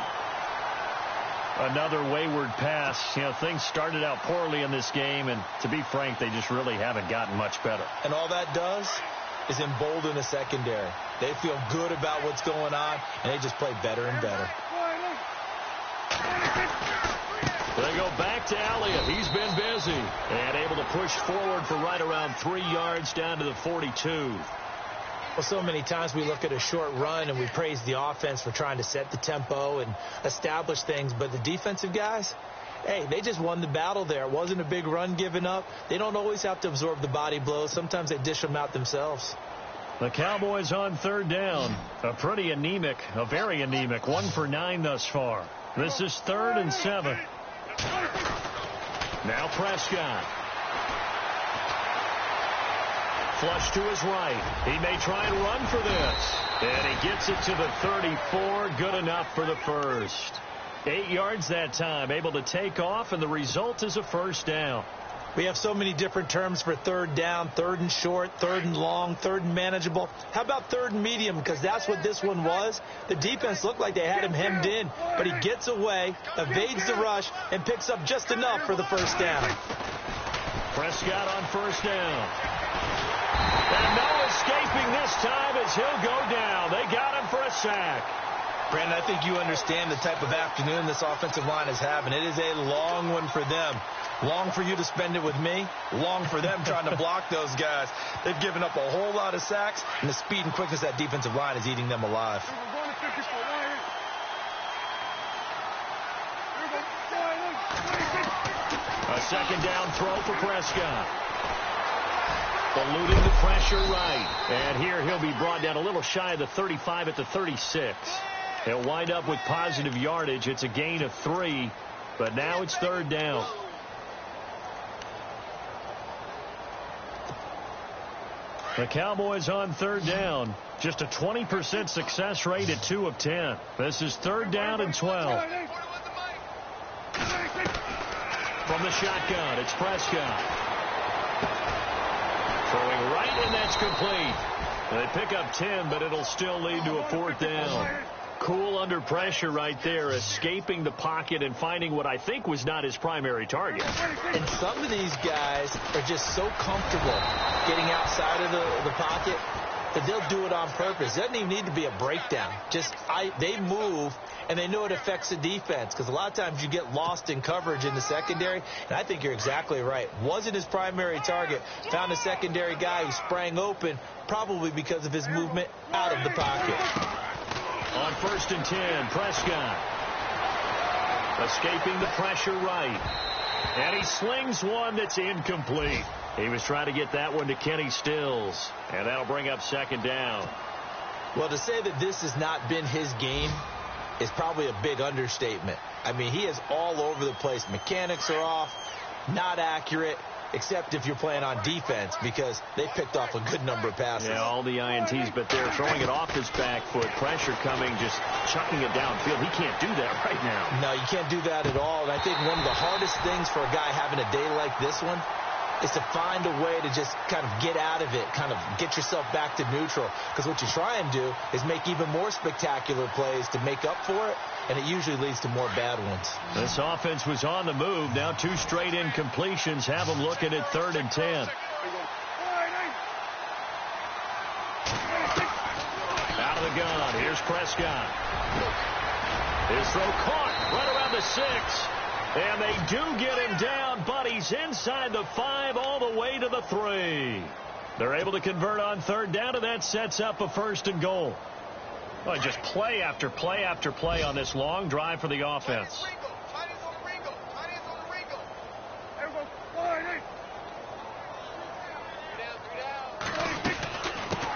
Speaker 2: Another wayward pass. You know, things started out poorly in this game, and to be frank, they just really haven't gotten much better.
Speaker 3: And all that does is embolden the secondary. They feel good about what's going on, and they just play better and better.
Speaker 2: They go back to Elliott. He's been busy and able to push forward for right around 3 yards down to the 42.
Speaker 3: Well, so many times we look at a short run and we praise the offense for trying to set the tempo and establish things, but the defensive guys, hey, they just won the battle there. It wasn't a big run given up. They don't always have to absorb the body blows. Sometimes they dish them out themselves.
Speaker 2: The Cowboys on third down. A very anemic 1 for 9 thus far. This is 3rd and 7. Now Prescott. Flush to his right. He may try and run for this. And he gets it to the 34. Good enough for the first. 8 yards that time. Able to take off, and the result is a first down.
Speaker 3: We have so many different terms for third down, 3rd and short, 3rd and long, 3rd and manageable. How about 3rd and medium? Because that's what this one was. The defense looked like they had him hemmed in, but he gets away, evades the rush, and picks up just enough for the first down.
Speaker 2: Prescott on first down. And no escaping this time as he'll go down. They got him for a sack.
Speaker 3: Brandon, I think you understand the type of afternoon this offensive line is having. It is a long one for them. Long for you to spend it with me. Long for them trying to block those guys. They've given up a whole lot of sacks, and the speed and quickness of that defensive line is eating them alive.
Speaker 2: A second down throw for Prescott. Eluding the pressure right. And here he'll be brought down a little shy of the 35 at the 36. He'll wind up with positive yardage. It's a gain of 3, but now it's third down. The Cowboys on third down. Just a 20% success rate at 2 of 10. This is 3rd down and 12. From the shotgun, it's Prescott. Throwing right, and that's complete. They pick up 10, but it'll still lead to a 4th down. Cool under pressure right there, escaping the pocket and finding what I think was not his primary target.
Speaker 3: And some of these guys are just so comfortable getting outside of the pocket that they'll do it on purpose. It doesn't even need to be a breakdown. They move, and they know it affects the defense, because a lot of times you get lost in coverage in the secondary, and I think you're exactly right. Wasn't his primary target. Found a secondary guy who sprang open, probably because of his movement out of the pocket.
Speaker 2: On 1st and 10, Prescott escaping the pressure right. And he slings one that's incomplete. He was trying to get that one to Kenny Stills. And that'll bring up 2nd down.
Speaker 3: Well, to say that this has not been his game is probably a big understatement. I mean, he is all over the place. Mechanics are off, not accurate, except if you're playing on defense, because they picked off a good number of passes.
Speaker 2: Yeah, all the INTs, but they're throwing it off his back foot. Pressure coming, just chucking it downfield. He can't do that right now.
Speaker 3: No, you can't do that at all. And I think one of the hardest things for a guy having a day like this one is to find a way to just kind of get out of it, kind of get yourself back to neutral. Because what you try and do is make even more spectacular plays to make up for it, and it usually leads to more bad ones.
Speaker 2: This offense was on the move. Now 2 straight incompletions have them looking at 3rd and 10. Out of the gun. Here's Prescott. His throw caught right around the 6. And they do get him down, but he's inside the 5 all the way to the 3. They're able to convert on 3rd down, and that sets up a 1st and goal. Well, just play after play after play on this long drive for the offense.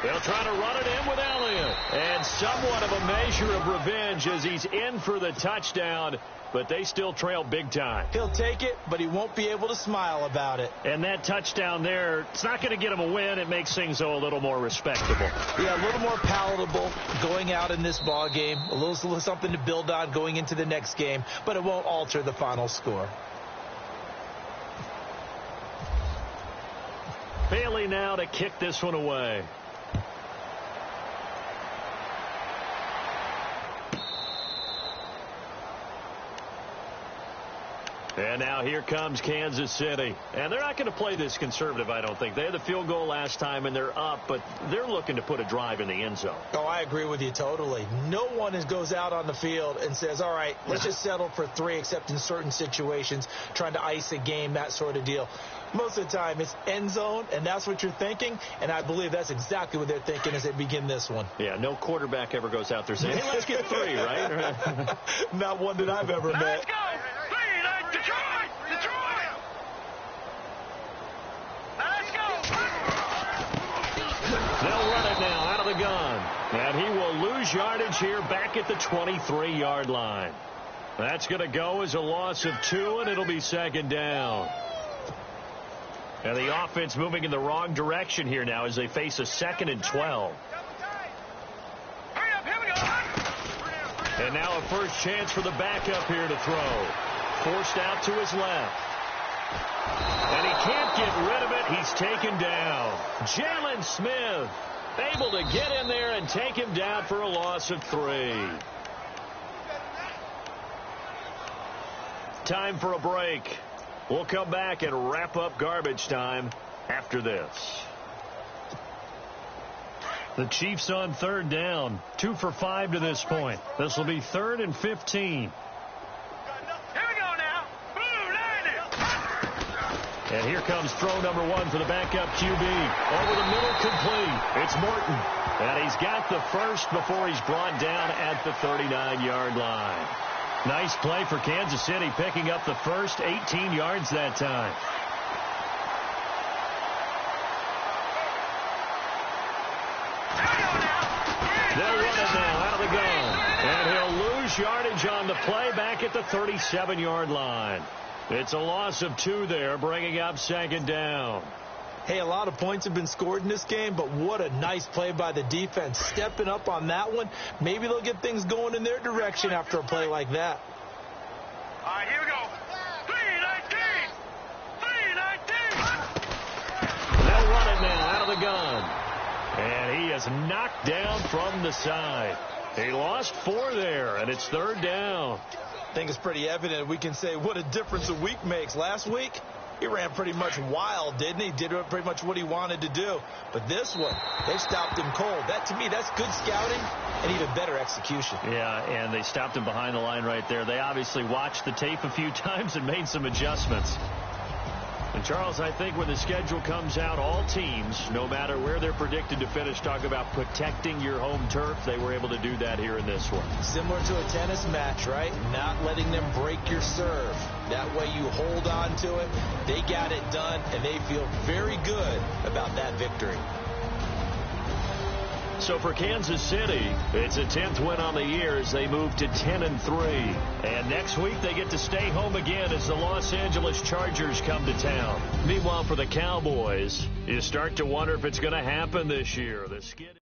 Speaker 2: They'll try to run it in with Elliott. And somewhat of a measure of revenge as he's in for the touchdown, but they still trail big time.
Speaker 3: He'll take it, but he won't be able to smile about it.
Speaker 2: And that touchdown there, it's not going to get him a win. It makes things, a little more respectable.
Speaker 3: Yeah, a little more palatable going out in this ball game. A little something to build on going into the next game, but it won't alter the final score.
Speaker 2: Bailey now to kick this one away. And now here comes Kansas City. And they're not going to play this conservative, I don't think. They had the field goal last time, and they're up, but they're looking to put a drive in the end zone.
Speaker 3: Oh, I agree with you totally. No one goes out on the field and says, all right, let's just settle for 3, except in certain situations, trying to ice a game, that sort of deal. Most of the time, it's end zone, and that's what you're thinking, and I believe that's exactly what they're thinking as they begin this one.
Speaker 2: Yeah, no quarterback ever goes out there saying, hey, let's get 3, right?
Speaker 3: Not one that I've ever met.
Speaker 4: Let's go! Detroit! Detroit! Let's go!
Speaker 2: They'll run it now out of the gun. And he will lose yardage here back at the 23-yard line. That's going to go as a loss of 2, and it'll be 2nd down. And the offense moving in the wrong direction here now as they face a 2nd and 12. And now a first chance for the backup here to throw. Forced out to his left. And he can't get rid of it. He's taken down. Jalen Smith able to get in there and take him down for a loss of 3. Time for a break. We'll come back and wrap up garbage time after this. The Chiefs on 3rd down. 2 for 5 to this point. This will be 3rd and 15. And here comes throw number 1 for the backup QB. Over the middle, complete. It's Morton. And he's got the first before he's brought down at the 39-yard line. Nice play for Kansas City, picking up the first, 18 yards that time. They'll run it now out of the gun. And he'll lose yardage on the play back at the 37-yard line. It's a loss of 2 there, bringing up 2nd down.
Speaker 3: Hey, a lot of points have been scored in this game, but what a nice play by the defense. Stepping up on that one. Maybe they'll get things going in their direction after a play like that.
Speaker 4: All right, here we go. 3-19!
Speaker 2: They'll run it now out of the gun. And he is knocked down from the side. He lost 4 there, and it's 3rd down.
Speaker 3: I think it's pretty evident we can say what a difference a week makes. Last week, he ran pretty much wild, didn't he? Did pretty much what he wanted to do. But this one, they stopped him cold. That, to me, that's good scouting and even better execution.
Speaker 2: Yeah, and they stopped him behind the line right there. They obviously watched the tape a few times and made some adjustments. And, Charles, I think when the schedule comes out, all teams, no matter where they're predicted to finish, talk about protecting your home turf. They were able to do that here in this one.
Speaker 3: Similar to a tennis match, right? Not letting them break your serve. That way you hold on to it. They got it done, and they feel very good about that victory.
Speaker 2: So for Kansas City, it's a 10th win on the year as they move to 10-3. And next week they get to stay home again as the Los Angeles Chargers come to town. Meanwhile, for the Cowboys, you start to wonder if it's going to happen this year. The skid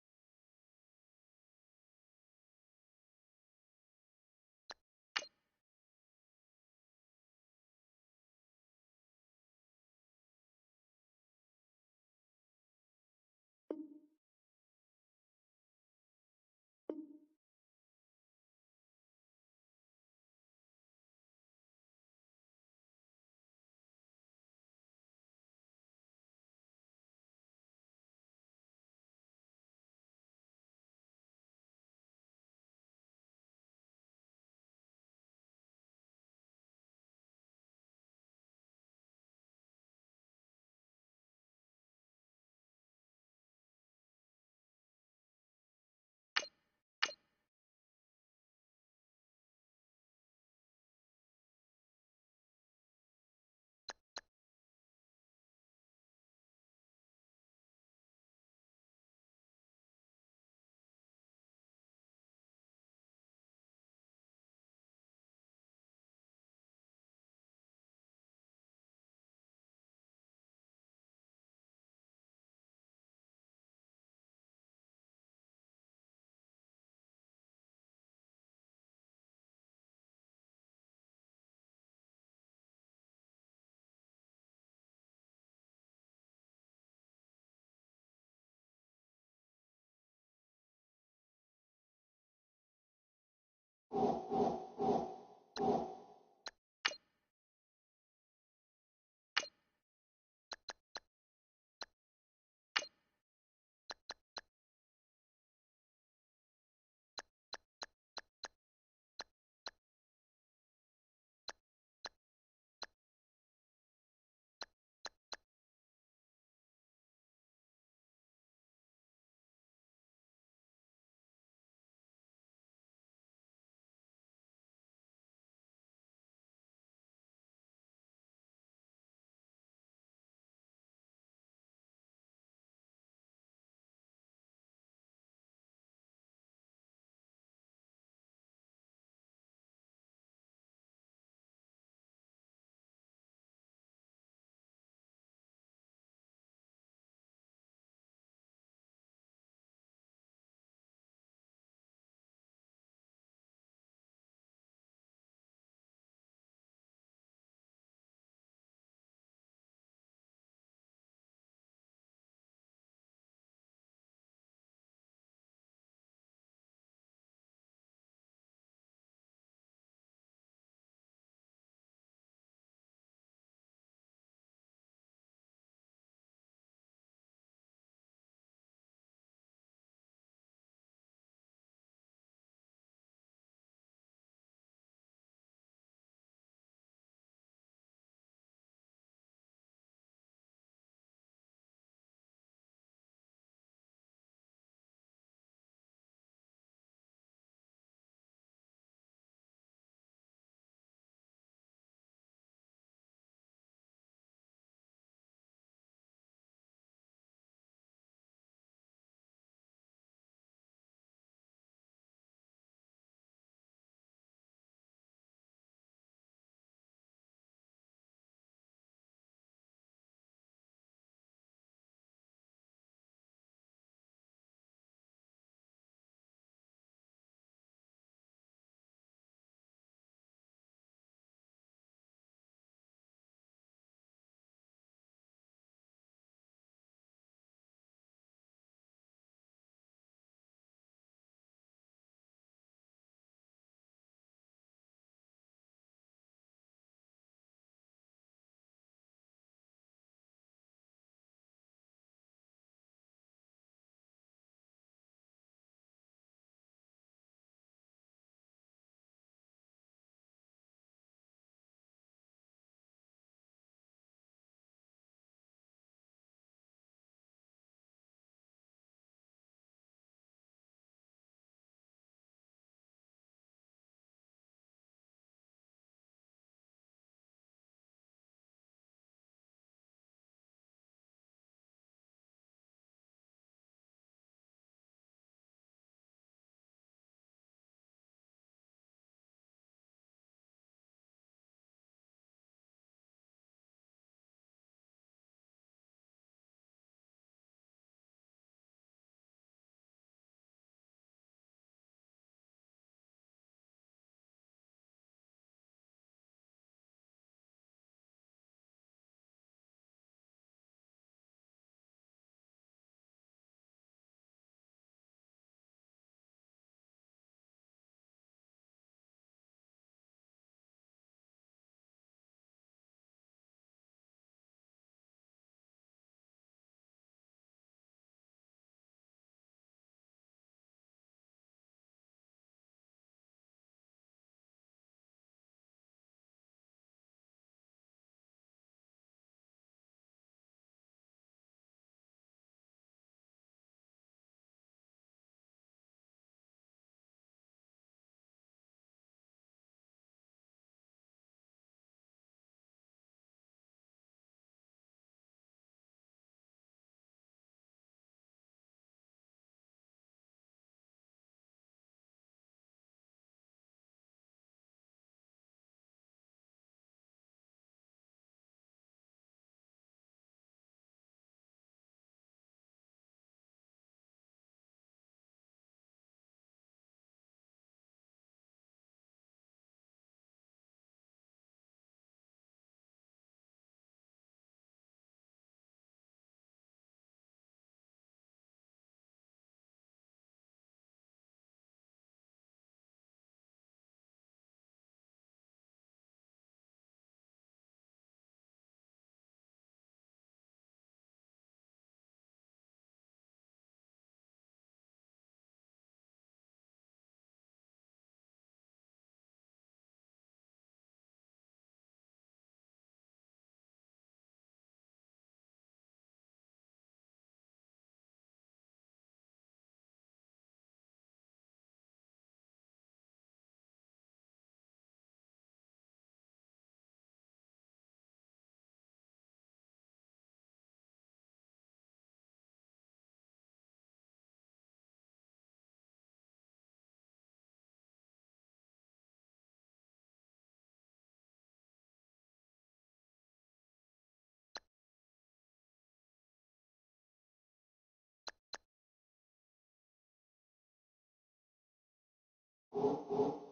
Speaker 5: you.